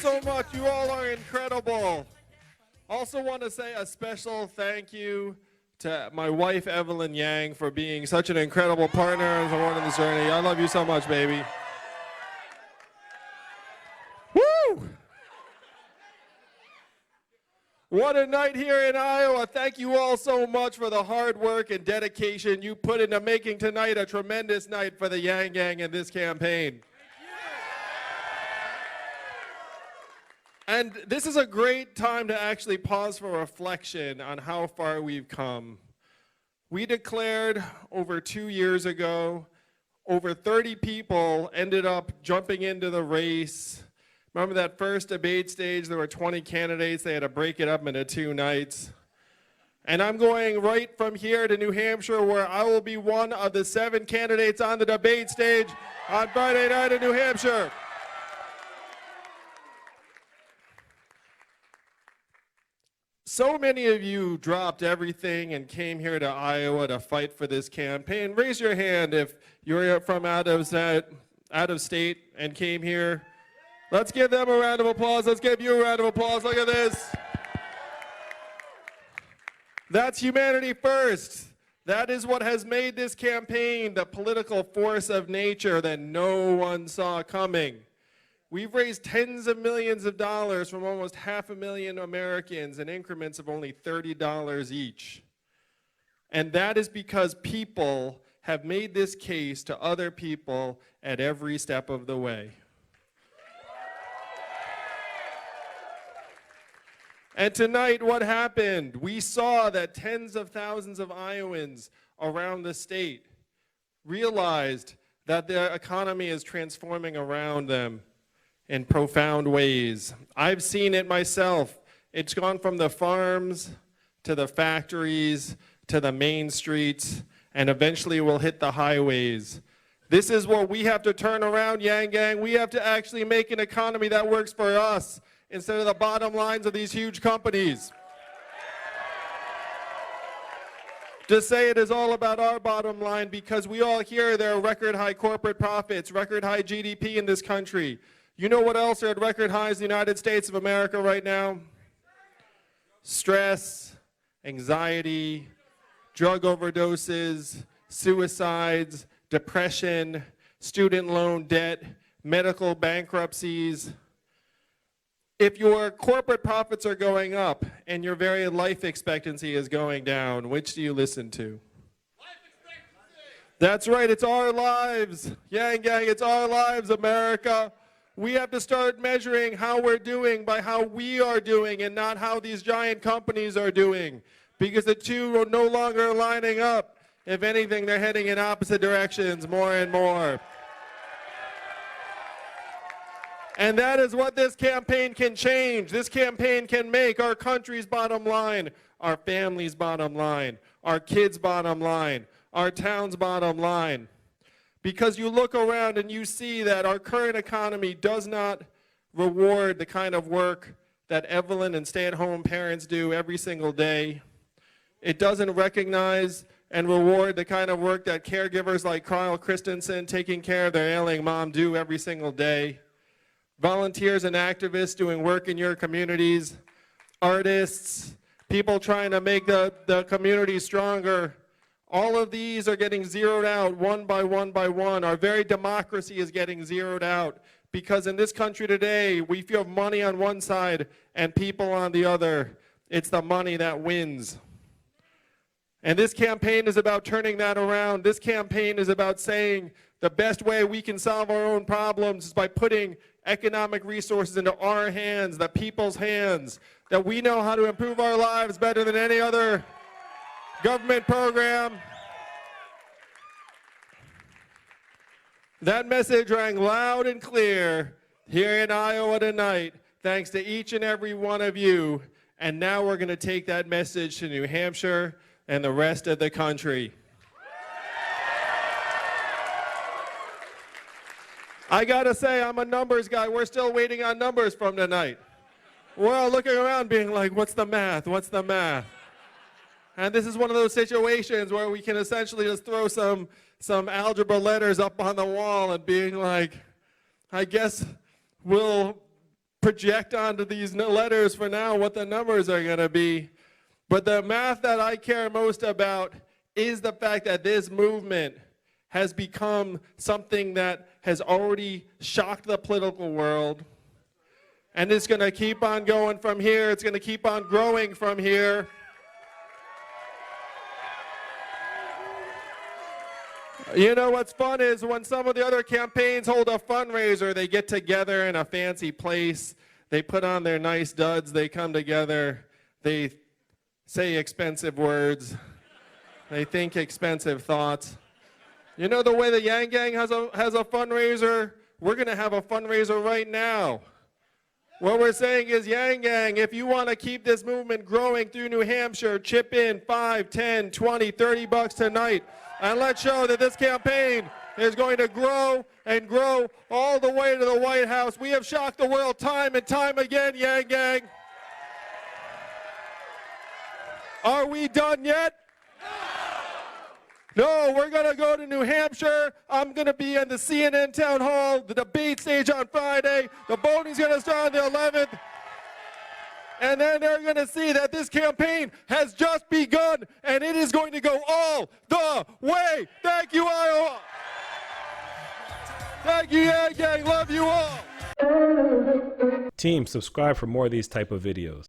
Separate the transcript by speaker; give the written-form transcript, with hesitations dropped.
Speaker 1: so much. You all are incredible. Also want to say a special thank you to my wife, Evelyn Yang, for being such an incredible partner as I went on this journey. I love you so much, baby. Woo! What a night here in Iowa. Thank you all so much for the hard work and dedication you put into making tonight a tremendous night for the Yang Gang and this campaign. And this is a great time to actually pause for reflection on how far we've come. We declared over 2 years ago, over 30 people ended up jumping into the race. Remember that first debate stage, there were 20 candidates, they had to break it up into 2 nights. And I'm going right from here to New Hampshire, where I will be one of the 7 candidates on the debate stage on Friday night in New Hampshire. So many of you dropped everything and came here to Iowa to fight for this campaign. Raise your hand if you're from out of state and came here. Let's give them a round of applause. Let's give you a round of applause. Look at this. That's humanity first. That is what has made this campaign the political force of nature that no one saw coming. We've raised tens of millions of dollars from almost 500,000 Americans in increments of only $30 each. And that is because people have made this case to other people at every step of the way. And tonight, what happened? We saw that tens of thousands of Iowans around the state realized that their economy is transforming around them in profound ways. I've seen it myself. It's gone from the farms to the factories to the main streets, and eventually will hit the highways. This is what we have to turn around, Yang Gang. We have to actually make an economy that works for us instead of the bottom lines of these huge companies. To say it is all about our bottom line, because we all hear there are record high corporate profits, record high GDP in this country. You know what else are at record highs in the United States of America right now? Stress, anxiety, drug overdoses, suicides, depression, student loan debt, medical bankruptcies. If your corporate profits are going up and your very life expectancy is going down, which do you listen to? That's right, it's our lives. Yang Gang, it's our lives, America. We have to start measuring how we're doing by how we are doing and not how these giant companies are doing, because the two are no longer lining up. If anything, they're heading in opposite directions more and more. And that is what this campaign can change. This campaign can make our country's bottom line, our family's bottom line, our kids' bottom line, our town's bottom line. Because you look around and you see that our current economy does not reward the kind of work that Evelyn and stay-at-home parents do every single day. It doesn't recognize and reward the kind of work that caregivers like Kyle Christensen taking care of their ailing mom do every single day. Volunteers and activists doing work in your communities, artists, people trying to make the community stronger. All of these are getting zeroed out one by one by one. Our very democracy is getting zeroed out because in this country today, we feel money on one side and people on the other. It's the money that wins. And this campaign is about turning that around. This campaign is about saying the best way we can solve our own problems is by putting economic resources into our hands, the people's hands, that we know how to improve our lives better than any other government program. That message rang loud and clear here in Iowa tonight, thanks to each and every one of you. And now we're going to take that message to New Hampshire and the rest of the country. I gotta say, I'm a numbers guy. We're still waiting on numbers from tonight. We're all looking around being like, what's the math? What's the math? And this is one of those situations where we can essentially just throw some algebra letters up on the wall and being like, I guess we'll project onto these letters for now what the numbers are going to be. But the math that I care most about is the fact that this movement has become something that has already shocked the political world. And it's going to keep on going from here. It's going to keep on growing from here. You know what's fun is when some of the other campaigns hold a fundraiser, they get together in a fancy place, they put on their nice duds, they come together, they say expensive words, they think expensive thoughts. You know the way the Yang Gang has a fundraiser? We're going to have a fundraiser right now. What we're saying is, Yang Gang, if you want to keep this movement growing through New Hampshire, chip in 5, 10, 20, 30 bucks tonight. And let's show that this campaign is going to grow and grow all the way to the White House. We have shocked the world time and time again, Yang Gang. Are we done yet? No, we're going to go to New Hampshire. I'm going to be in the CNN town hall, the debate stage on Friday. The voting's going to start on the 11th. And then they're going to see that this campaign has just begun, and it is going to go all the way. Thank you, Iowa. Thank you, Yang Gang. Love you all.
Speaker 2: Team, subscribe for more of these type of videos.